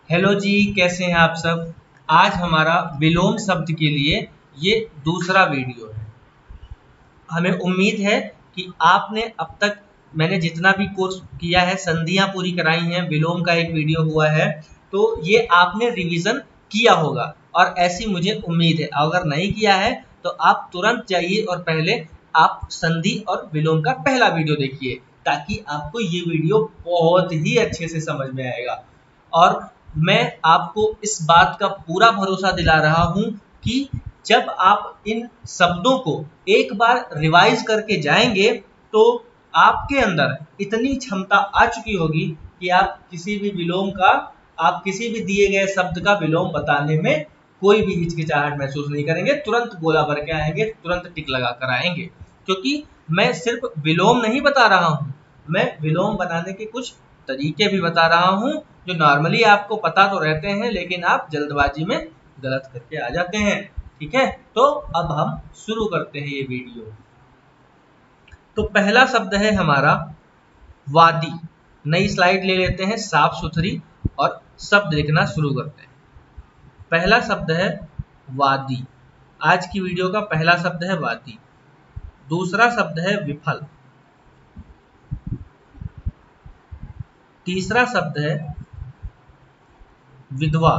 Hello जी, कैसे हैं आप सब। आज हमारा विलोम शब्द के लिए ये दूसरा वीडियो है। हमें उम्मीद है कि आपने अब तक मैंने जितना भी कोर्स किया है, संधियां पूरी कराई हैं, विलोम का एक वीडियो हुआ है, तो ये आपने रिवीजन किया होगा और ऐसी मुझे उम्मीद है। अगर नहीं किया है तो आप तुरंत जाइए और पहले आप संधि और विलोम का पहला वीडियो देखिए, ताकि आपको ये वीडियो बहुत ही अच्छे से समझ में आएगा। और मैं आपको इस बात का पूरा भरोसा दिला रहा हूं कि जब आप इन शब्दों को एक बार रिवाइज करके जाएंगे तो आपके अंदर इतनी क्षमता आ चुकी होगी कि आप किसी भी दिए गए शब्द का विलोम बताने में कोई भी हिचकिचाहट महसूस नहीं करेंगे, तुरंत गोला भर के आएंगे, तुरंत टिक लगा कर आएंगे। क्योंकि मैं सिर्फ विलोम नहीं बता रहा हूं, मैं विलोम बनाने के कुछ तरीके भी बता रहा हूं जो नॉर्मली आपको पता तो रहते हैं, लेकिन आप जल्दबाजी में गलत करके आ जाते हैं। ठीक है, तो अब हम शुरू करते हैं ये वीडियो। तो पहला शब्द है हमारा वादी। नई स्लाइड ले लेते हैं साफ सुथरी और शब्द लिखना शुरू करते हैं। पहला शब्द है वादी। आज की वीडियो का पहला शब्द है वादी। दूसरा शब्द है विफल। तीसरा शब्द है विधवा।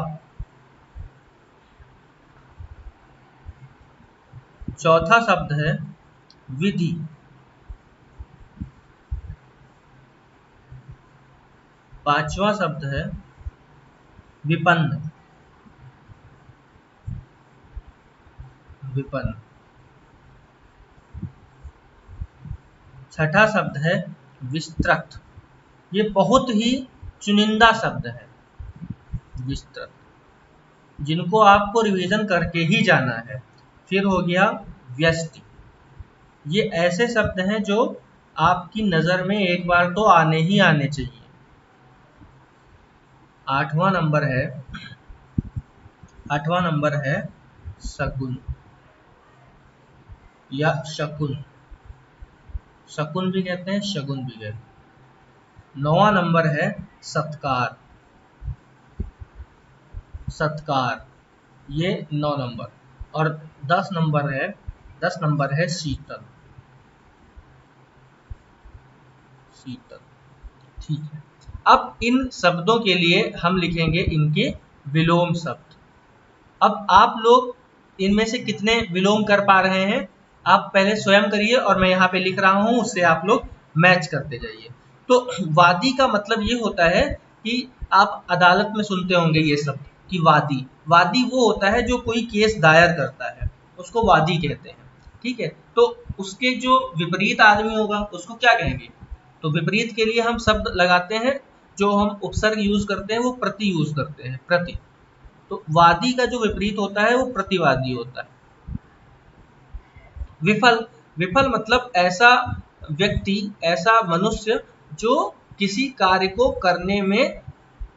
चौथा शब्द है विधि। पांचवा शब्द है विपन्न। विपन्न। छठा शब्द है विस्तृत। ये बहुत ही चुनिंदा शब्द है, विस्तृत, जिनको आपको रिवीजन करके ही जाना है। फिर हो गया व्यष्टि। ये ऐसे शब्द हैं जो आपकी नजर में एक बार तो आने ही आने चाहिए। आठवां नंबर है शगुन या शकुन। शकुन भी कहते हैं, शगुन भी कहते हैं। 9वां नंबर है सत्कार। सत्कार, ये 9 नंबर। और 10 नंबर है शीतल। शीतल। ठीक है, अब इन शब्दों के लिए हम लिखेंगे इनके विलोम शब्द। अब आप लोग इनमें से कितने विलोम कर पा रहे हैं, आप पहले स्वयं करिए और मैं यहाँ पे लिख रहा हूँ, उससे आप लोग मैच करते जाइए। तो वादी का मतलब ये होता है कि आप अदालत में सुनते होंगे ये शब्द कि वादी। वादी वो होता है जो कोई केस दायर करता है, उसको वादी कहते हैं। ठीक है, तो उसके जो विपरीत आदमी होगा उसको क्या कहेंगे। तो विपरीत के लिए हम शब्द लगाते हैं, जो हम उपसर्ग यूज करते हैं वो प्रति यूज करते हैं, प्रति। तो वादी का जो विपरीत होता है वो प्रतिवादी होता है। विफल। विफल मतलब ऐसा व्यक्ति, ऐसा मनुष्य जो किसी कार्य को करने में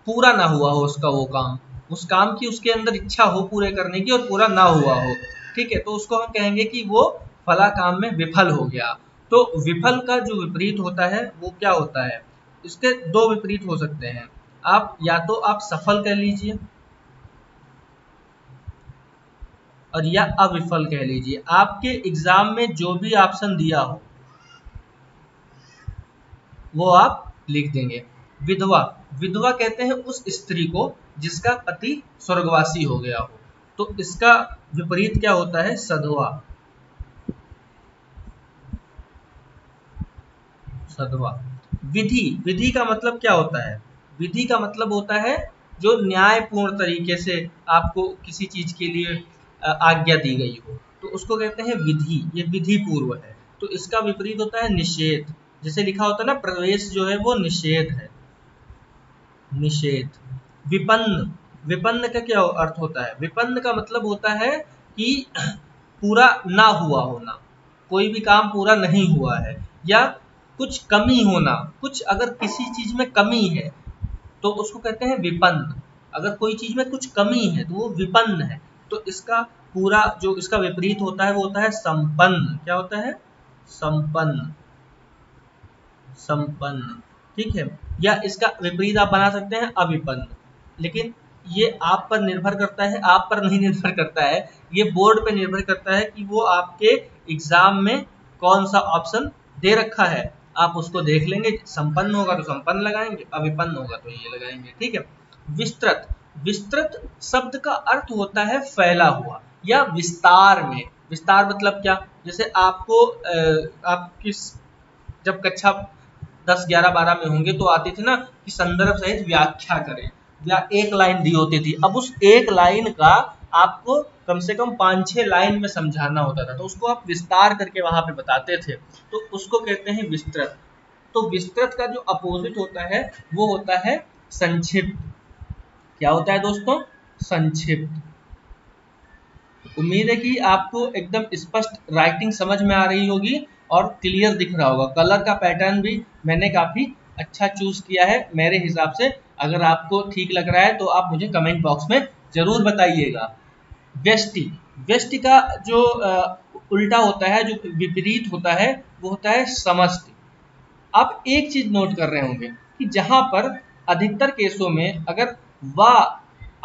पूरा ना हुआ हो, उसका वो काम, उस काम की उसके अंदर इच्छा हो पूरे करने की और पूरा ना हुआ हो। ठीक है, तो उसको हम कहेंगे कि वो फला काम में विफल हो गया। तो विफल का जो विपरीत होता है वो क्या होता है, इसके दो विपरीत हो सकते हैं। आप या तो आप सफल कह लीजिए और या अविफल कह लीजिए। आपके एग्जाम में जो भी ऑप्शन दिया हो वो आप लिख देंगे। विधवा। विधवा कहते हैं उस स्त्री को जिसका पति स्वर्गवासी हो गया हो, तो इसका विपरीत क्या होता है, सधवा। सधवा। विधि। विधि का मतलब क्या होता है, विधि का मतलब होता है जो न्यायपूर्ण तरीके से आपको किसी चीज के लिए आज्ञा दी गई हो, तो उसको कहते हैं विधि। ये विधि पूर्व है। तो इसका विपरीत होता है निषेध। जैसे लिखा होता है ना, प्रवेश जो है वो निषेध है, निषेध। विपन्न। विपन्न का क्या अर्थ होता है, विपन्न का मतलब होता है कि पूरा ना हुआ होना, कोई भी काम पूरा नहीं हुआ है, या कुछ कमी होना, कुछ अगर किसी चीज में कमी है तो उसको कहते हैं विपन्न। अगर कोई चीज में कुछ कमी है तो वो विपन्न है। तो इसका पूरा जो इसका विपरीत होता है वो होता है संपन्न। क्या होता है, संपन्न। संपन्न। ठीक है, या इसका विपरीत आप बना सकते हैं अविपन्न। लेकिन ये आप पर निर्भर करता है, आप पर नहीं निर्भर करता है, ये बोर्ड पे निर्भर करता है कि वो आपके एग्जाम में कौन सा ऑप्शन दे रखा है। आप उसको देख लेंगे, संपन्न होगा तो संपन्न लगाएंगे, अविपन्न होगा तो ये लगाएंगे। ठीक है। विस्तृत, विस्तृत शब्द का अर्थ होता है फैला हुआ या विस्तार में। विस्तार मतलब क्या, जैसे आपको आप किस, जब कक्षा 10, 11, 12 में होंगे तो आती थी ना कि संदर्भ सहित व्याख्या करें, या एक लाइन दी होती थी। अब उस एक लाइन का आपको कम से कम 5-6 लाइन में समझाना होता था, तो उसको आप विस्तार करके वहां पे बताते थे, तो उसको कहते हैं विस्तृत। तो विस्तृत का जो अपोजिट होता है वो होता है संक्षिप्त। क्या होता है दोस्तों? संक्षिप्त। उम्मीद है कि आपको एकदम स्पष्ट राइटिंग समझ में आ रही होगी और क्लियर दिख रहा होगा। कलर का पैटर्न भी मैंने काफी अच्छा चूज किया है मेरे हिसाब से। अगर आपको ठीक लग रहा है तो आप मुझे कमेंट बॉक्स में जरूर बताइएगा। व्यष्टि, व्यष्टि का जो उल्टा होता है, जो विपरीत होता है, वो होता है समष्टि। आप एक चीज नोट कर रहे होंगे कि जहां पर अधिकतर केसों में अगर वा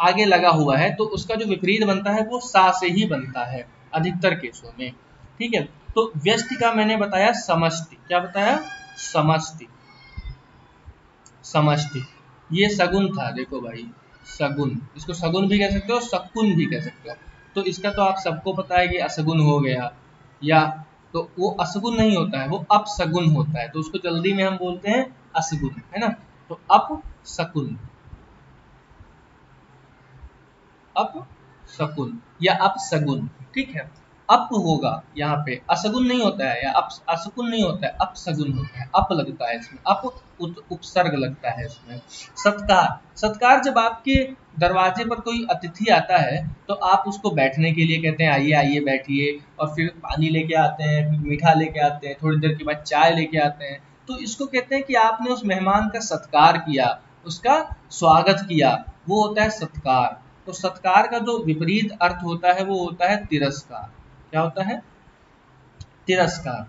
आगे लगा हुआ है तो उसका जो विपरीत बनता है वो सा से ही बनता है अधिकतर केसों में। ठीक है। तो व्यष्टि का मैंने बताया समष्टि। क्या बताया? समष्टि। समष्टि। ये सगुन था, देखो भाई, सगुन, इसको सगुन भी कह सकते हो, शकुन भी कह सकते हो। तो इसका तो आप सबको पता है कि असगुन हो गया, या तो वो असगुन नहीं होता है, वो अपसगुन होता है, तो उसको जल्दी में हम बोलते हैं असगुन, है ना। तो अपसकुन, अपसकुन या अपसगुन। ठीक है। अप होगा यहाँ पे, असगुन नहीं होता है, या असकुन नहीं होता है, अपसगुन होता है, अप लगता है इसमें, अप उपसर्ग लगता है इसमें। सत्कार, सत्कार जब आपके दरवाजे पर कोई अतिथि आता है तो आप उसको बैठने के लिए कहते हैं, आइए आइए बैठिए, और फिर पानी लेके आते हैं, फिर मीठा लेके आते हैं, थोड़ी देर के बाद चाय लेके आते हैं। तो इसको कहते हैं कि आपने उस मेहमान का सत्कार किया, उसका स्वागत किया, वो होता है सत्कार। तो सत्कार का जो विपरीत अर्थ होता है वो होता है तिरस्कार। क्या होता है? तिरस्कार।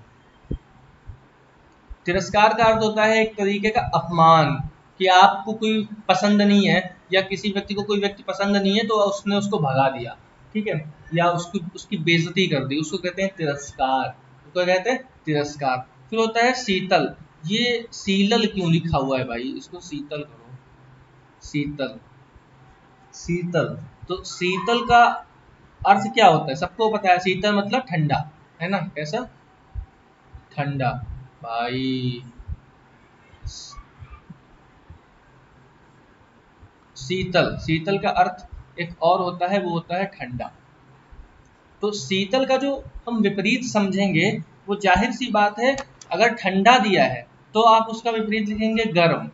तिरस्कार का अर्थ होता है एक तरीके का अपमान, कि आपको कोई पसंद नहीं है, या किसी व्यक्ति को कोई व्यक्ति पसंद नहीं है तो उसने उसको भगा दिया, ठीक है, या उसकी उसकी बेइज्जती कर दी, उसको कहते हैं तिरस्कार। उसको कहते हैं तिरस्कार। फिर होता है शीतल। ये शीलल क्यों लिखा हुआ है भाई, इसको शीतल करो, शीतल, शीतल। तो शीतल का अर्थ क्या होता है? सबको पता है, शीतल मतलब ठंडा, है ना। कैसा? ठंडा भाई। शीतल, शीतल का अर्थ एक और होता है, वो होता है ठंडा। तो शीतल का जो हम विपरीत समझेंगे, वो जाहिर सी बात है, अगर ठंडा दिया है तो आप उसका विपरीत लिखेंगे गर्म,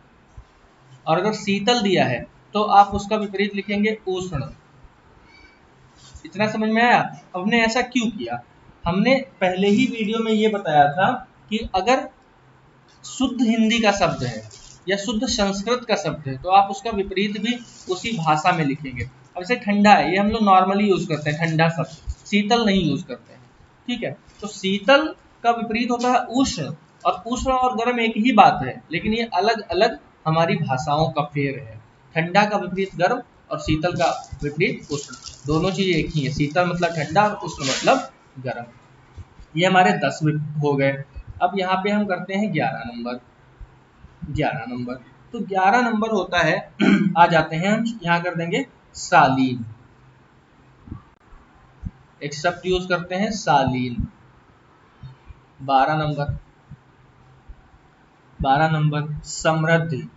और अगर शीतल दिया है तो आप उसका विपरीत लिखेंगे उष्ण। इतना समझ में आया? हमने ऐसा क्यों किया? हमने पहले ही वीडियो में ये बताया था कि अगर शुद्ध हिंदी का शब्द है या शुद्ध संस्कृत का शब्द है तो आप उसका विपरीत भी उसी भाषा में लिखेंगे। अब जैसे ठंडा है, ये हम लोग नॉर्मली यूज करते हैं ठंडा शब्द, शीतल नहीं यूज करते हैं। ठीक है। तो शीतल का विपरीत होता है उष्ण, और उष्ण और गर्म एक ही बात है, लेकिन ये अलग अलग हमारी भाषाओं का फेर है। ठंडा का विपरीत गर्म और शीतल का विपरीत उष्ण, दोनों चीज एक ही है। शीतल मतलब ठंडा और उष्ण मतलब गर्म। ये हमारे 10 हो गए। अब यहाँ पे हम करते हैं 11 नंबर। 11 नंबर, तो 11 नंबर होता है आ जाते हैं हम, यहाँ कर देंगे शालीन। एक शब्द यूज करते हैं शालीन। 12 नंबर, 12 नंबर समृद्धि।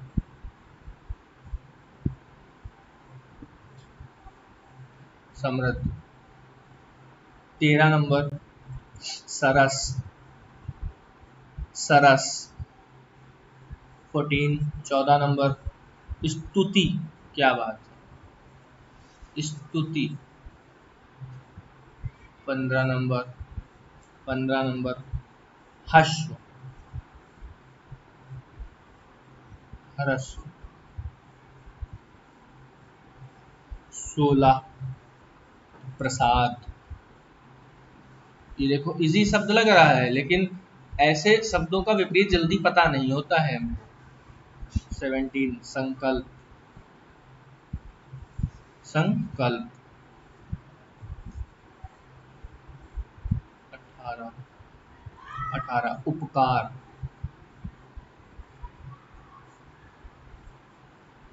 समृद्धि। 13 नंबर सरस। सरस। 14 नंबर स्तुति। क्या बात है, स्तुति। 15 नंबर, 15 नंबर हर्ष। हर्ष। 16 प्रसाद। ये देखो इजी शब्द लग रहा है, लेकिन ऐसे शब्दों का विपरीत जल्दी पता नहीं होता है हमको। 17 संकल्प। संकल्प। 18 18 उपकार।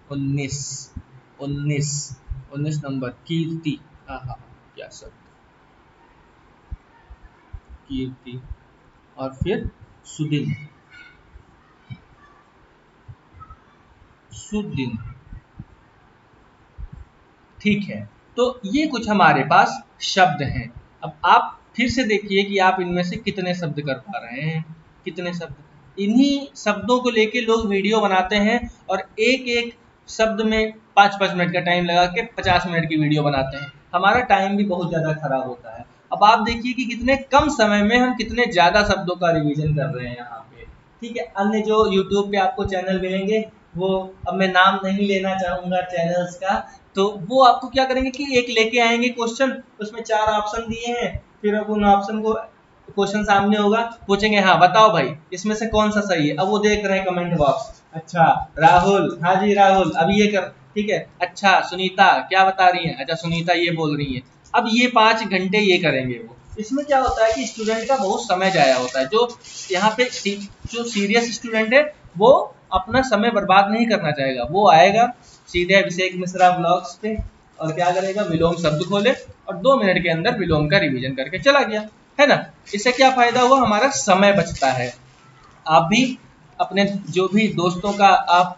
19 19 19 नंबर कीर्ति। हाँ हाँ, क्या शब्द, कीर्ति। और फिर सुदिन, सुदिन। ठीक है, तो ये कुछ हमारे पास शब्द हैं। अब आप फिर से देखिए कि आप इनमें से कितने शब्द कर पा रहे हैं, कितने शब्द। इन्हीं शब्दों को लेके लोग वीडियो बनाते हैं और एक एक शब्द में 5-5 मिनट का टाइम लगा के 50 मिनट की वीडियो बनाते हैं। हमारा टाइम भी बहुत ज़्यादा खराब होता है। अब आप देखिए कि कितने कम समय में हम कितने ज़्यादा शब्दों का रिवीजन कर रहे हैं यहाँ पे। ठीक है, अन्य जो यूट्यूब पे आपको चैनल मिलेंगे, वो अब मैं नाम नहीं लेना चाहूँगा चैनल्स का, तो वो आपको क्या करेंगे कि एक लेके आएंगे क्वेश्चन, उसमें 4 ऑप्शन दिए हैं, फिर अब उन ऑप्शन को, क्वेश्चन सामने होगा, पूछेंगे हाँ बताओ भाई इसमें से कौन सा सही है। अब वो देख रहे हैं कमेंट बॉक्स, अच्छा राहुल, हाँ जी राहुल अब ये कर, ठीक है, अच्छा सुनीता क्या बता रही है, अच्छा सुनीता ये बोल रही है। अब ये 5 घंटे ये करेंगे वो। इसमें क्या होता है कि स्टूडेंट का बहुत समय जाया होता है। जो यहाँ पे जो सीरियस स्टूडेंट है वो अपना समय बर्बाद नहीं करना चाहेगा, वो आएगा सीधे अभिषेक मिश्रा ब्लॉग्स पे और क्या करेगा, विलोम शब्द खोले और 2 मिनट के अंदर विलोम का रिवीजन करके चला गया, है ना। इससे क्या फायदा हुआ, हमारा समय बचता है। आप भी अपने जो भी दोस्तों का आप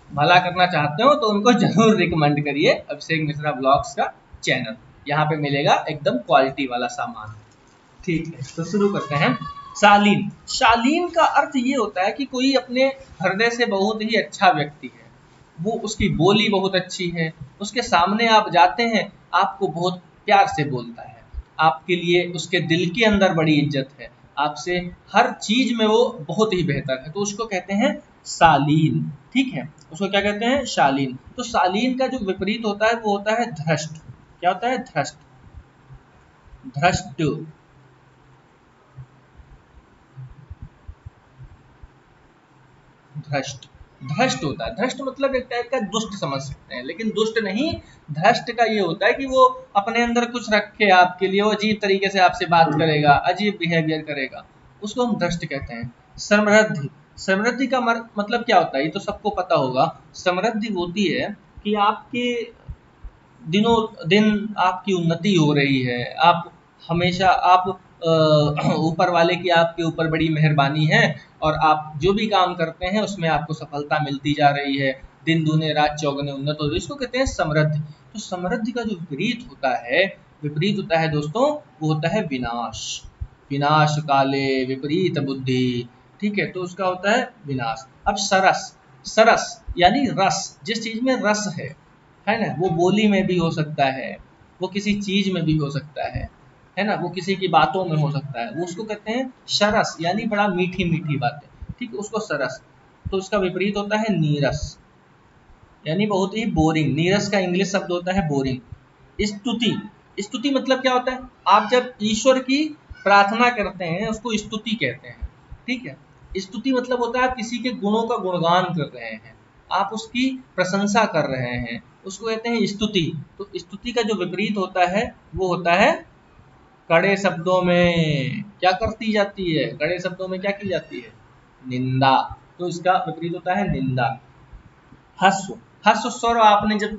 भला करना चाहते हो तो उनको जरूर रिकमेंड करिए अभिषेक मिश्रा ब्लॉग्स का चैनल, यहाँ पे मिलेगा एकदम क्वालिटी वाला सामान। ठीक है, तो शुरू करते हैं। शालीन, शालीन का अर्थ ये होता है कि कोई अपने हृदय से बहुत ही अच्छा व्यक्ति है, वो उसकी बोली बहुत अच्छी है, उसके सामने आप जाते हैं आपको बहुत प्यार से बोलता है, आपके लिए उसके दिल के अंदर बड़ी इज्जत है, आपसे हर चीज में वो बहुत ही बेहतर है, तो उसको कहते हैं शालीन। ठीक है, उसको क्या कहते हैं, शालीन। तो शालीन का जो विपरीत होता है वो होता है धृष्ट। क्या होता है, धृष्ट, धृष्ट। धृष्ट, धृष्ट होता है, धृष्ट मतलब एक टाइप का दुष्ट समझ सकते हैं, लेकिन दुष्ट नहीं। धृष्ट का ये होता है कि वो अपने अंदर कुछ रखे आपके लिए, वो अजीब तरीके से आपसे बात करेगा, अजीब बिहेवियर करेगा, उसको हम धृष्ट कहते हैं। समृद्धि, समृद्धि का मतलब क्या होता है, ये तो सबको पता होगा। समृद्धि होती है कि आपके दिनों दिन आपकी उन्नति हो रही है, आप हमेशा आप ऊपर वाले की आपके ऊपर बड़ी मेहरबानी है और आप जो भी काम करते हैं उसमें आपको सफलता मिलती जा रही है, दिन दूने रात चौगुने उन्नत हो रही है, इसको कहते हैं समृद्धि। तो समृद्धि का जो विपरीत होता है, विपरीत होता है दोस्तों, वो होता है विनाश। विनाश काले विपरीत बुद्धि, ठीक है, तो उसका होता है विनाश। अब सरस, सरस यानी रस, जिस चीज में रस है ना, वो बोली में भी हो सकता है, वो किसी चीज में भी हो सकता है ना, वो किसी की बातों में हो सकता है, वो उसको कहते हैं सरस, यानी बड़ा मीठी मीठी बातें, ठीक है, उसको सरस। तो उसका विपरीत होता है नीरस, यानी बहुत ही बोरिंग। नीरस का इंग्लिश शब्द होता है बोरिंग। स्तुति, स्तुति मतलब क्या होता है, आप जब ईश्वर की प्रार्थना करते हैं उसको स्तुति कहते हैं। ठीक है, स्तुति मतलब होता है आप किसी के गुणों का गुणगान कर रहे हैं, आप उसकी प्रशंसा कर रहे हैं, उसको कहते हैं स्तुति। तो स्तुति का जो विपरीत होता है वो होता है कड़े शब्दों में क्या करती जाती है, कड़े शब्दों में क्या की जाती है, निंदा। तो इसका विपरीत होता है निंदा। हस्व, हस्व स्वर आपने जब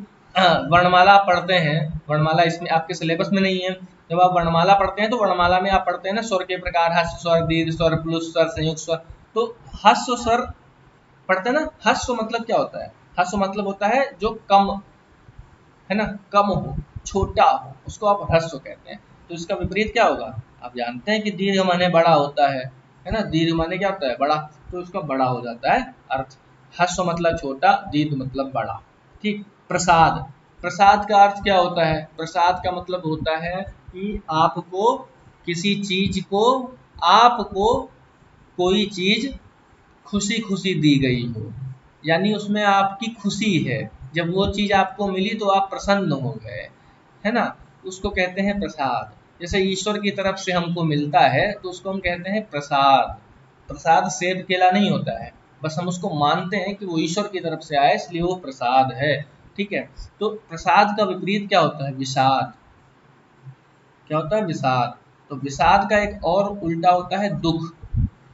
वर्णमाला पढ़ते हैं, वर्णमाला इसमें आपके सिलेबस में नहीं है, जब आप वर्णमाला पढ़ते हैं तो वर्णमाला में आप पढ़ते हैं ना स्वर के प्रकार, हस्व स्वर, दीर्घ स्वर, प्लुस स्वर, संयुक्त स्वर। तो हस्व स्वर पढ़ते हैं ना, हस्व मतलब क्या होता है, हस्व मतलब होता है जो कम, है ना, कम हो, छोटा हो, उसको आप ह्रस्व कहते हैं। तो इसका विपरीत क्या होगा, आप जानते हैं कि दीर्घ माने बड़ा होता है ना, दीर्घ माने क्या होता है, बड़ा, तो इसका बड़ा हो जाता है अर्थ। ह्रस्व मतलब छोटा, दीर्घ मतलब बड़ा। ठीक, प्रसाद, प्रसाद का अर्थ क्या होता है, प्रसाद का मतलब होता है कि आपको किसी चीज को, आपको कोई चीज खुशी खुशी दी गई हो, यानी उसमें आपकी खुशी है, जब वो चीज आपको मिली तो आप प्रसन्न हो गए, है ना, उसको कहते हैं प्रसाद। जैसे ईश्वर की तरफ से हमको मिलता है तो उसको हम कहते हैं प्रसाद। प्रसाद सेब केला नहीं होता है, बस हम उसको मानते हैं कि वो ईश्वर की तरफ से आया इसलिए वो प्रसाद है। ठीक है। तो प्रसाद का विपरीत क्या होता है? विषाद। क्या होता है? विषाद। तो विषाद का एक और उल्टा होता है दुख।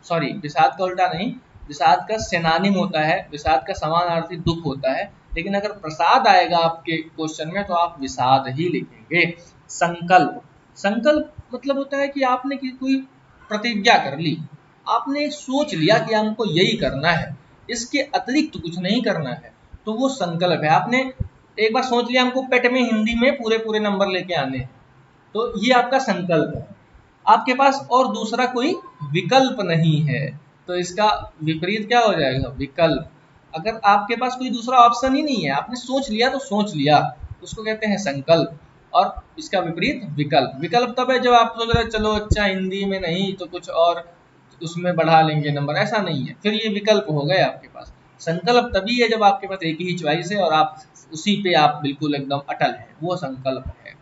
सॉरी, विषाद का उल्टा नहीं, विषाद का सिनोनिम होता है, विषाद का समानार्थी दुख होता है। लेकिन अगर प्रसाद आएगा आपके क्वेश्चन में तो आप विषाद ही लिखेंगे। संकल्प। संकल्प मतलब होता है कि आपने कोई प्रतिज्ञा कर ली, आपने सोच लिया कि हमको यही करना है, इसके अतिरिक्त कुछ नहीं करना है, तो वो संकल्प है। आपने एक बार सोच लिया हमको पेट में हिंदी में पूरे पूरे नंबर लेके आने हैं, तो ये आपका संकल्प है। आपके पास और दूसरा कोई विकल्प नहीं है, तो इसका विपरीत क्या हो जाएगा? विकल्प। अगर आपके पास कोई दूसरा ऑप्शन ही नहीं है, आपने सोच लिया तो सोच लिया, उसको कहते हैं संकल्प। और इसका विपरीत विकल्प। विकल्प तब है जब आप सोच रहे चलो अच्छा हिंदी में नहीं तो कुछ और उसमें बढ़ा लेंगे नंबर, ऐसा नहीं है, फिर ये विकल्प हो गए आपके पास। संकल्प तभी है जब आपके पास एक ही चॉइस है और आप उसी पे आप बिल्कुल एकदम अटल है, वो संकल्प है।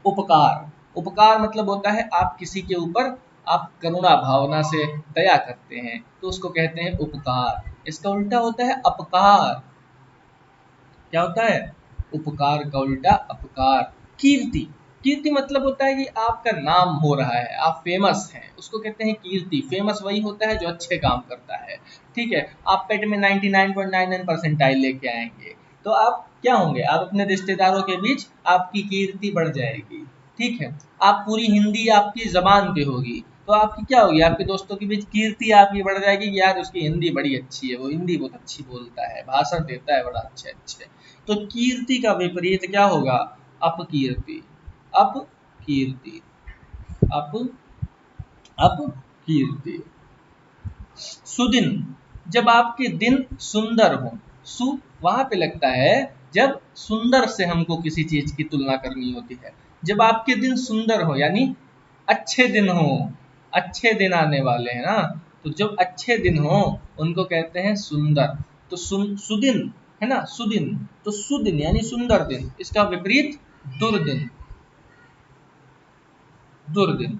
उपकार। उपकार मतलब होता है आप किसी के ऊपर आप करुणा भावना से दया करते हैं, तो उसको कहते हैं उपकार। इसका उल्टा होता है अपकार। क्या होता है? उपकार का उल्टा अपकार। कीर्ति। कीर्ति मतलब होता है कि आपका नाम हो रहा है, आप फेमस हैं, उसको कहते हैं कीर्ति। फेमस वही होता है जो अच्छे काम करता है, ठीक है। आप पेट में 99.99 परसेंटाइल लेके आएंगे तो आप क्या होंगे? आप अपने रिश्तेदारों के बीच आपकी कीर्ति बढ़ जाएगी, ठीक है। आप पूरी हिंदी आपकी जबान पे होगी तो आपकी क्या होगी? आपके दोस्तों के बीच कीर्ति आपकी बढ़ जाएगी कि यार उसकी हिंदी बड़ी अच्छी है, वो हिंदी बहुत अच्छी बोलता है, भाषण देता है बड़ा अच्छे अच्छे। तो कीर्ति का विपरीत क्या होगा? अपकीर्ति। अपकीर्ति। अप अपकीर्ति। सुदिन। जब आपके दिन सुंदर हो, सु वहां पे लगता है जब सुंदर से हमको किसी चीज की तुलना करनी होती है। जब आपके दिन सुंदर हो यानी अच्छे दिन हो, अच्छे दिन आने वाले हैं ना, तो जब अच्छे दिन हो उनको कहते हैं सुंदर। तो सुदिन है ना, सुदिन। तो सुदिन यानी सुंदर दिन, इसका विपरीत दुर्दिन। दुर्दिन।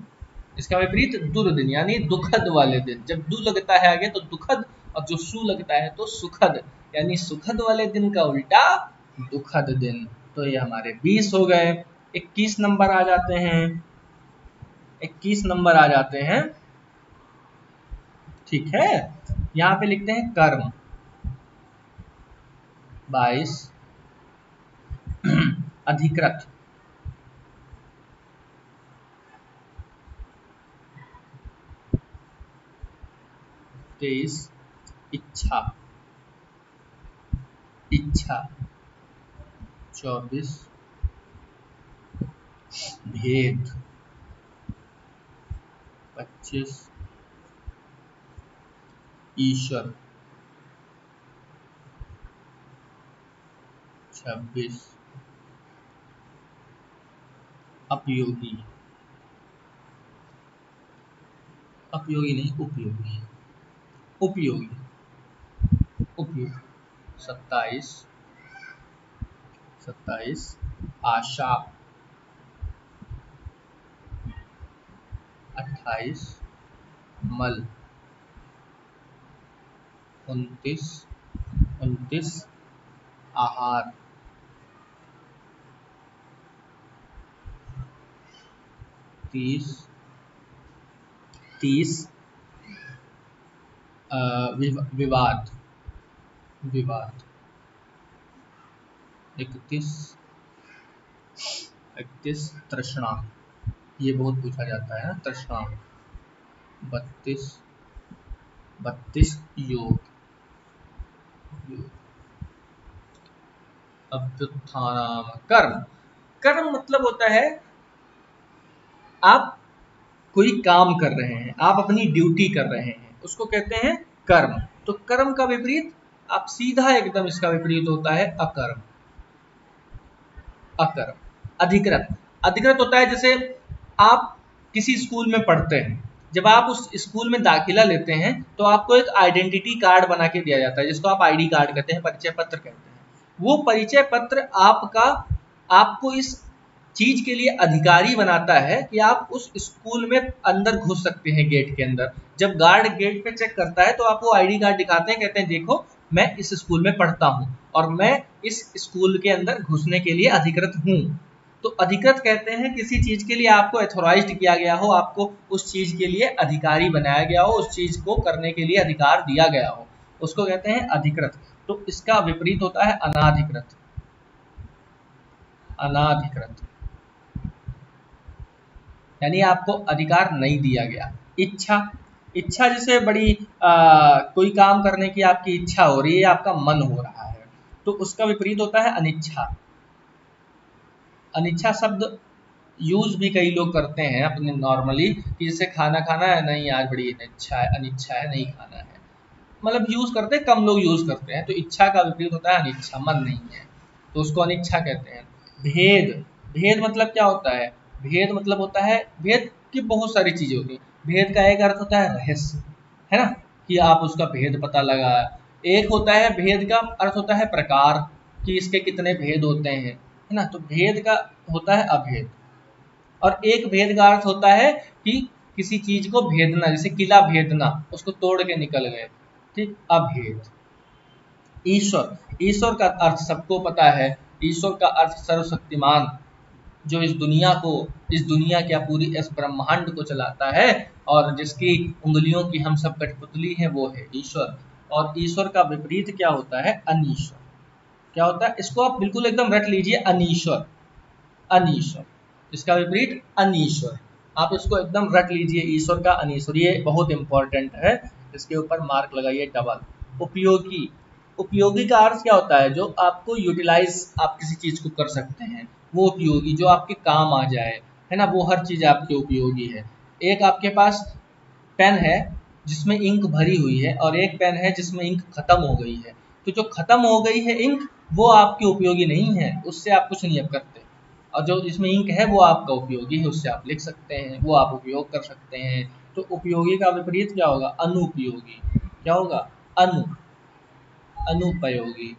इसका विपरीत दुर्दिन यानी दुखद वाले दिन। जब दु लगता है आगे तो दुखद, और जो सु लगता है तो सुखद, यानी सुखद वाले दिन का उल्टा दुखद दिन। तो ये हमारे 20 हो गए। 21 नंबर आ जाते हैं। 21 नंबर आ जाते हैं, ठीक है। यहाँ पे लिखते हैं कर्म। 22 अधिकृत। 23 इच्छा। इच्छा। 24 भेद। 25 ईश्वर। 26 अपयोगी। अपयोगी नहीं, उपयोगी। उपयोगी। उपयोगी। 27 आशा। 28 मल। 29 आहार। 30 विवाद। विवाद। 31 तृष्णा, ये बहुत पूछा जाता है ना, तृष्णा। 32 योग। अभ्युत्थानम। कर्म। कर्म मतलब होता है आप कोई काम कर रहे हैं, आप अपनी ड्यूटी कर रहे हैं, उसको कहते हैं कर्म। तो कर्म का विपरीत आप सीधा एकदम इसका विपरीत होता है अकर्म। अकर्म। अधिकृत। अधिकृत होता है जैसे आप किसी स्कूल में पढ़ते हैं, जब आप उस स्कूल में दाखिला लेते हैं तो आपको एक आइडेंटिटी कार्ड बना के दिया जाता है, जिसको आप आईडी कार्ड कहते हैं, परिचय पत्र कहते हैं। वो परिचय पत्र आपका आपको इस चीज के लिए अधिकारी बनाता है कि आप उस स्कूल में अंदर घुस सकते हैं गेट के अंदर। जब गार्ड गेट पे चेक करता है तो आप वो आईडी कार्ड दिखाते हैं, कहते हैं देखो मैं इस स्कूल में पढ़ता हूँ, और मैं इस स्कूल के अंदर घुसने के लिए अधिकृत हूँ। तो अधिकृत कहते हैं किसी चीज के लिए आपको एथोराइज्ड किया गया हो, आपको उस चीज के लिए अधिकारी बनाया गया हो, उस चीज को करने के लिए अधिकार दिया गया हो, उसको कहते हैं अधिकृत। तो इसका विपरीत होता है अनाधिकृत। अनाधिकृत यानी आपको अधिकार नहीं दिया गया। इच्छा, इच्छा जैसे बड़ी कोई काम करने की आपकी इच्छा हो रही है, आपका मन हो रहा है, तो उसका विपरीत होता है अनिच्छा। अनिच्छा शब्द यूज भी कई लोग करते हैं अपने नॉर्मली कि जैसे खाना खाना है, नहीं आज बड़ी अनिच्छा है, अनिच्छा है, नहीं खाना है, मतलब यूज करते हैं, कम लोग यूज करते हैं। तो इच्छा का विपरीत होता है अनिच्छा, मन नहीं है, तो उसको अनिच्छा कहते हैं। भेद, भेद मतलब क्या होता है? भेद मतलब होता है, भेद की बहुत सारी चीजें होती हैं। भेद का एक अर्थ होता है रहस्य, है ना, कि आप उसका भेद पता लगा। एक होता है भेद का अर्थ होता है प्रकार, कि इसके कितने भेद होते हैं, है ना। तो भेद का होता है अभेद। और एक भेद का अर्थ होता है कि किसी चीज को भेदना, जैसे किला भेदना, उसको तोड़ के निकल गए, ठीक, अभेद। ईश्वर, ईश्वर का अर्थ सबको पता है। ईश्वर का अर्थ सर्वशक्तिमान, जो इस दुनिया को, इस दुनिया क्या पूरी इस ब्रह्मांड को चलाता है और जिसकी उंगलियों की हम सब कठपुतली है, वो है ईश्वर। और ईश्वर का विपरीत क्या होता है? अनीश्वर। क्या होता है? इसको आप बिल्कुल एकदम रट लीजिए, अनीश्वर। अनीश्वर, इसका विपरीत अनीश्वर। आप इसको एकदम रट लीजिए, ईश्वर का अनीश्वर। ये बहुत इंपॉर्टेंट है, इसके ऊपर मार्क लगाइए डबल। उपयोगी, उपयोगी का अर्थ क्या होता है? जो आपको यूटिलाइज आप किसी चीज को कर सकते हैं, वो उपयोगी, जो आपके काम आ जाए, है ना, वो हर चीज आपके उपयोगी है। एक आपके पास पेन है जिसमें इंक भरी हुई है, और एक पेन है जिसमें इंक खत्म हो गई है। तो जो खत्म हो गई है इंक, वो आपकी उपयोगी नहीं है, उससे आप कुछ नहीं अब करते। और जो जिसमें इंक है वो आपका उपयोगी है, उससे आप लिख सकते हैं, वो आप उपयोग कर सकते हैं। तो उपयोगी का विपरीत क्या होगा? अनुपयोगी। क्या होगा? अनु, अनुपयोगी,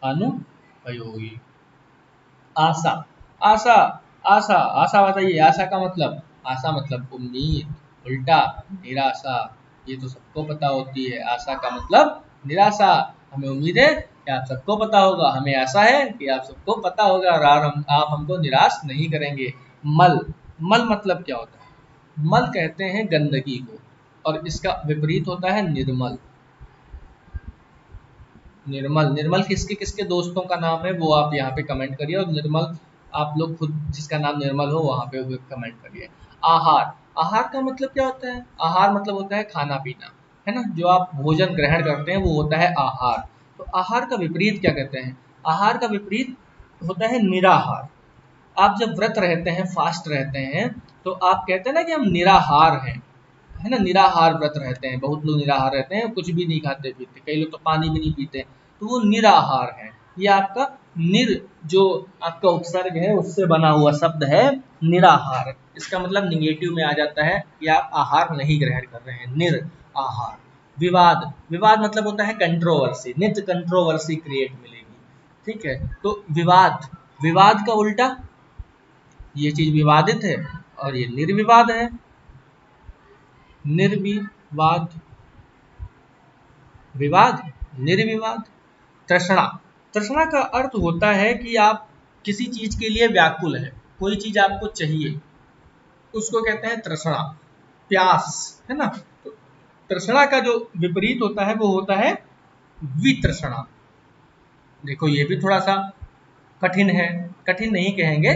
अनुपयोगी। आशा, आशा, आशा, आशा बताइए, आशा का मतलब? आशा मतलब उम्मीद, उल्टा निराशा। ये तो सबको पता होती है, आशा का मतलब निराशा। हमें उम्मीद है कि आप सबको पता होगा, हमें आशा है कि आप सबको पता होगा, और आप हमको निराश नहीं करेंगे। मल, मल मतलब क्या होता है? मल कहते हैं गंदगी को, और इसका विपरीत होता है निर्मल। निर्मल, निर्मल किसके किसके दोस्तों का नाम है वो आप यहाँ पे कमेंट करिए, और निर्मल आप लोग खुद जिसका नाम निर्मल हो वहाँ पे कमेंट करिए। आहार, आहार का मतलब क्या होता है? आहार मतलब होता है खाना पीना, है ना, जो आप भोजन ग्रहण करते हैं वो होता है आहार। तो आहार का विपरीत क्या कहते हैं? आहार का विपरीत होता है निराहार। आप जब व्रत रहते हैं, फास्ट रहते हैं, तो आप कहते हैं ना कि हम निराहार हैं, है ना, निराहार व्रत रहते हैं। बहुत लोग निराहार रहते हैं, कुछ भी नहीं खाते पीते, कई लोग तो पानी भी नहीं पीते, तो वो निराहार है। ये आपका निर, जो आपका उपसर्ग है उससे बना हुआ शब्द है निराहार। इसका मतलब निगेटिव में आ जाता है कि आप आहार नहीं ग्रहण कर रहे हैं, निर आहार। विवाद, विवाद मतलब होता है कंट्रोवर्सी, नित्य कंट्रोवर्सी क्रिएट मिलेगी, ठीक है। तो विवाद, विवाद का उल्टा, ये चीज विवादित है और ये निर्विवाद है। निर्विवाद, विवाद, निर्विवाद। तृष्णा, तृष्णा का अर्थ होता है कि आप किसी चीज के लिए व्याकुल है, कोई चीज आपको चाहिए, उसको कहते हैं तृष्णा। प्यास, है ना। तो तृष्णा का जो विपरीत होता है वो होता है वितृष्णा। देखो ये भी थोड़ा सा कठिन है, कठिन नहीं कहेंगे,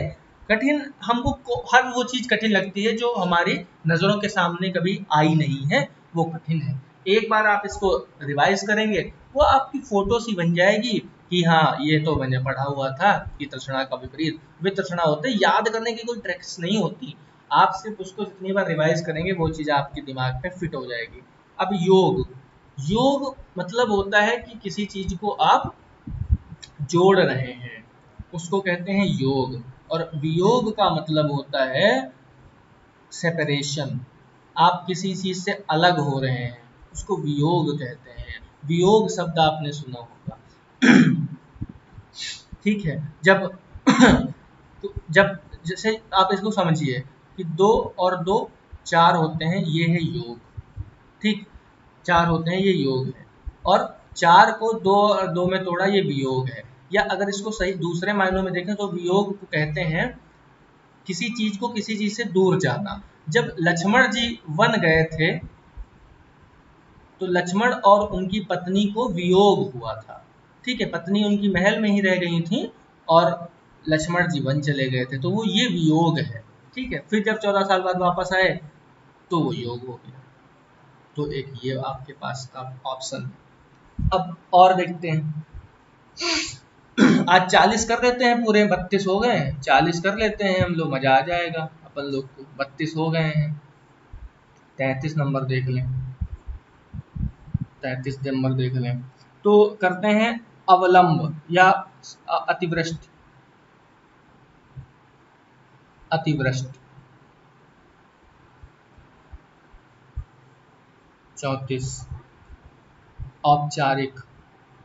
कठिन हमको हर वो चीज कठिन लगती है जो हमारी नजरों के सामने कभी आई नहीं है, वो कठिन है। एक बार आप इसको रिवाइज करेंगे, वो आपकी फोटो सी बन जाएगी कि हाँ ये तो मैंने पढ़ा हुआ था कि तृष्णा का विपरीत वितृष्णा होते। याद करने की कोई ट्रिक्स नहीं होती, आप सिर्फ उसको जितनी बार रिवाइज करेंगे वो चीज आपके दिमाग में फिट हो जाएगी। अब योग, योग मतलब होता है कि किसी चीज को आप जोड़ रहे हैं, उसको कहते हैं योग। और वियोग का मतलब होता है सेपरेशन, आप किसी चीज से अलग हो रहे हैं, उसको वियोग कहते हैं। वियोग शब्द आपने सुना होगा ठीक है। जब तो जब जैसे आप इसको समझिए कि 2 और 2 4 होते हैं, ये है योग, ठीक, 4 होते हैं, ये योग है। और 4 को 2 और 2 में तोड़ा, ये वियोग है। या अगर इसको सही दूसरे मायनों में देखें तो वियोग को कहते हैं किसी चीज को किसी चीज से दूर जाना। जब लक्ष्मण जी वन गए थे तो लक्ष्मण और उनकी पत्नी को वियोग हुआ था। ठीक है, पत्नी उनकी महल में ही रह गई थी और लक्ष्मण जी वन चले गए थे, तो वो ये वियोग है। ठीक है, फिर जब 14 साल बाद वापस आए तो वो योग हो गया। तो एक ये आपके पास का ऑप्शन है। अब और देखते हैं। आज 40 कर लेते हैं, पूरे 32 हो गए हैं, 40 कर लेते हैं हम लोग, मजा आ जाएगा अपन लोग को। 32 हो गए हैं, 33 नंबर देख लें, 33 नंबर देख लें। तो करते हैं अवलंब या अतिवृष्टि। अतिवृष्टि 34। औपचारिक,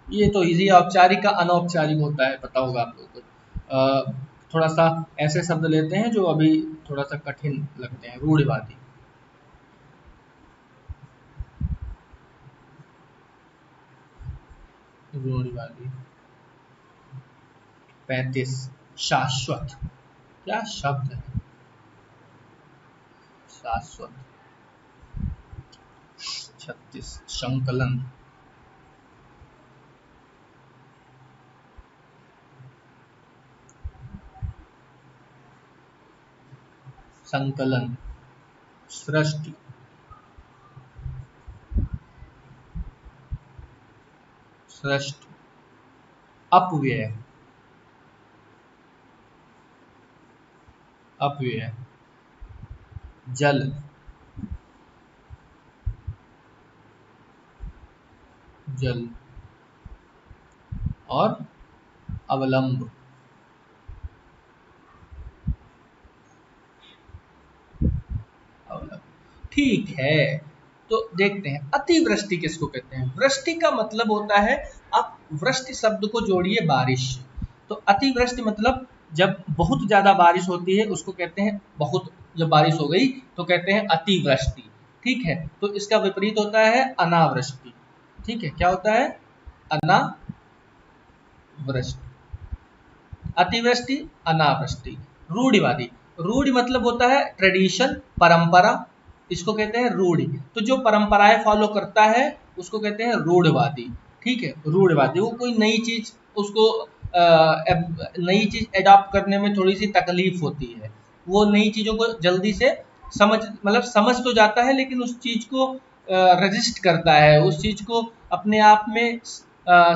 ये तो इजी। औपचारिक का अनौपचारिक होता है, पता होगा आप लोगों को। थोड़ा सा ऐसे शब्द लेते हैं जो अभी थोड़ा सा कठिन लगते हैं। रूढ़िवादी, रूढ़िवादी। 35 शाश्वत, क्या शब्द है शाश्वत। 36 संकलन, संकलन। सृष्टि, सृष्टि। अपव्यय, अपव्यय। जल, जल। और अवलंब, अवलंब। ठीक है, तो देखते हैं अतिवृष्टि किसको कहते हैं। वृष्टि का मतलब होता है, आप वृष्टि शब्द को जोड़िए बारिश। तो अतिवृष्टि मतलब जब बहुत ज्यादा बारिश होती है उसको कहते हैं, बहुत जब बारिश हो गई तो कहते हैं अतिवृष्टि। ठीक है, तो इसका विपरीत होता है अनावृष्टि। ठीक है, क्या होता है? अनावृष्टि। अतिवृष्टि, अनावृष्टि। रूढ़िवादी, रूढ़ि मतलब होता है ट्रेडिशन, परंपरा, इसको कहते हैं रूढ़ि। तो जो परंपराएं फॉलो करता है उसको कहते हैं रूढ़वादी। ठीक है, रूढ़वादी वो कोई नई चीज, उसको नई चीज एडॉप्ट करने में थोड़ी सी तकलीफ होती है। वो नई चीजों को जल्दी से समझ तो जाता है, लेकिन उस चीज को रजिस्ट करता है, उस चीज को अपने आप में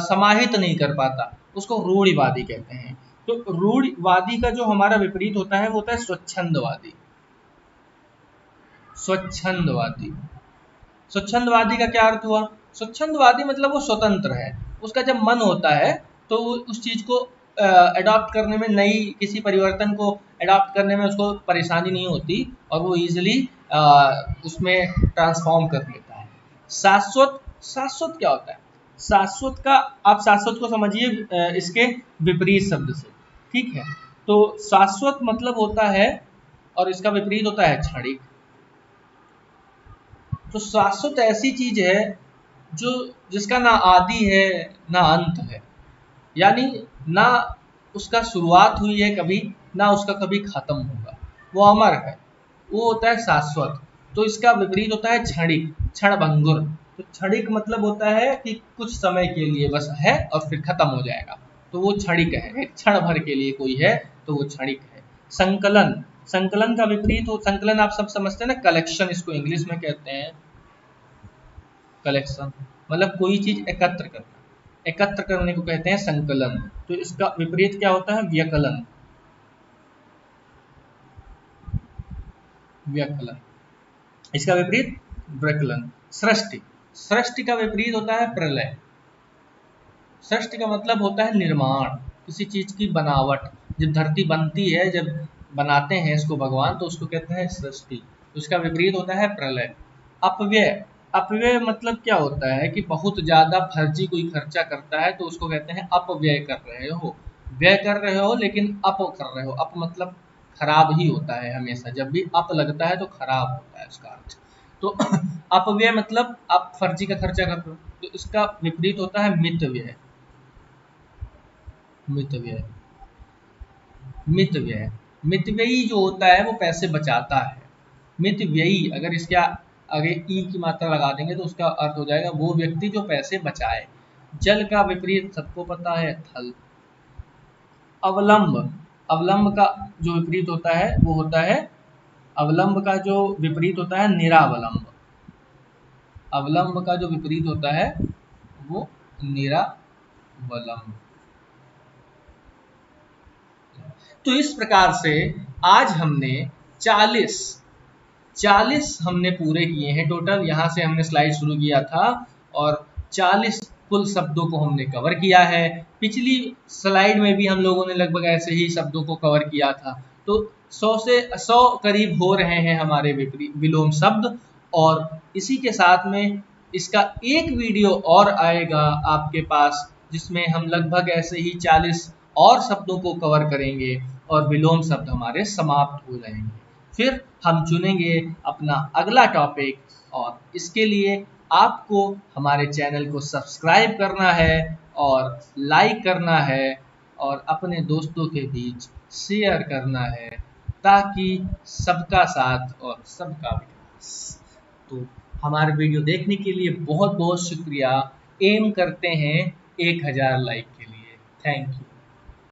समाहित नहीं कर पाता, उसको रूढ़िवादी कहते हैं। तो रूढ़िवादी का जो हमारा विपरीत होता है वो होता है स्वच्छंदवादी। स्वच्छंदवादी, स्वच्छंदवादी का क्या अर्थ हुआ? स्वच्छंदवादी मतलब वो स्वतंत्र है, उसका जब मन होता है तो वो उस चीज को अडॉप्ट करने में, नई किसी परिवर्तन को अडॉप्ट करने में उसको परेशानी नहीं होती और वो इजीली उसमें ट्रांसफॉर्म कर लेता है। शाश्वत, शाश्वत क्या होता है? शाश्वत का, आप शाश्वत को समझिए इसके विपरीत शब्द से। ठीक है, तो शाश्वत मतलब होता है, और इसका विपरीत होता है क्षणिक। तो शाश्वत ऐसी चीज है जो, जिसका ना आदि है ना अंत है, यानी ना उसका शुरुआत हुई है कभी, ना उसका कभी खत्म होगा, वो अमर है, वो होता है शाश्वत। तो इसका विपरीत होता है क्षणिक, क्षणभंगुर। तो क्षणिक मतलब होता है कि कुछ समय के लिए बस है और फिर खत्म हो जाएगा, तो वो क्षणिक है। एक क्षण भर के लिए कोई है तो वो क्षणिक है। संकलन, संकलन का विपरीत हो, संकलन आप सब समझते हैं ना, कलेक्शन इसको इंग्लिश में कहते हैं। कलेक्शन मतलब कोई चीज एकत्र करना, एकत्र करने को कहते हैं संकलन। तो इसका विपरीत क्या होता है? व्यकलन, व्यकलन। इसका विपरीत व्यकलन। सृष्टि, सृष्टि का विपरीत होता है प्रलय। सृष्टि का मतलब होता है निर्माण, किसी चीज की बनावट। जब धरती बनती है, जब बनाते हैं इसको भगवान, तो उसको कहते हैं सृष्टि। उसका विपरीत होता है प्रलय। अपव्यय, अपव्यय मतलब क्या होता है कि बहुत ज्यादा फर्जी कोई खर्चा करता है तो उसको कहते हैं अपव्यय कर रहे हो। व्यय कर रहे हो लेकिन अप कर रहे हो। अप मतलब खराब ही होता है, हमेशा जब भी अप लगता है तो खराब होता है उसका अर्थ। तो अपव्यय मतलब आप फर्जी का खर्चा कर रहे हो। तो इसका विपरीत होता है मितव्यय। मितव्यय मितव्यय मितव्ययी जो होता है वो पैसे बचाता है। मितव्ययी अगर इसके आगे ई की मात्रा लगा देंगे तो उसका अर्थ हो जाएगा वो व्यक्ति जो पैसे बचाए। जल का विपरीत सबको पता है, थल। अवलंब, अवलंब का जो विपरीत होता है वो होता है, अवलंब का जो विपरीत होता है निरावलंब। अवलंब का जो विपरीत होता है वो निरावलंब। तो इस प्रकार से आज हमने 40 हमने पूरे किए हैं टोटल। यहाँ से हमने स्लाइड शुरू किया था और 40 कुल शब्दों को हमने कवर किया है। पिछली स्लाइड में भी हम लोगों ने लगभग ऐसे ही शब्दों को कवर किया था। तो 100 करीब हो रहे हैं हमारे विलोम शब्द। और इसी के साथ में इसका एक वीडियो और आएगा आपके पास जिसमें हम लगभग ऐसे ही 40 और शब्दों को कवर करेंगे और विलोम शब्द हमारे समाप्त हो जाएंगे। फिर हम चुनेंगे अपना अगला टॉपिक, और इसके लिए आपको हमारे चैनल को सब्सक्राइब करना है और लाइक करना है और अपने दोस्तों के बीच शेयर करना है ताकि सबका साथ और सबका विकास। तो हमारे वीडियो देखने के लिए बहुत बहुत शुक्रिया। एम करते हैं 1000 लाइक के लिए। Thank you.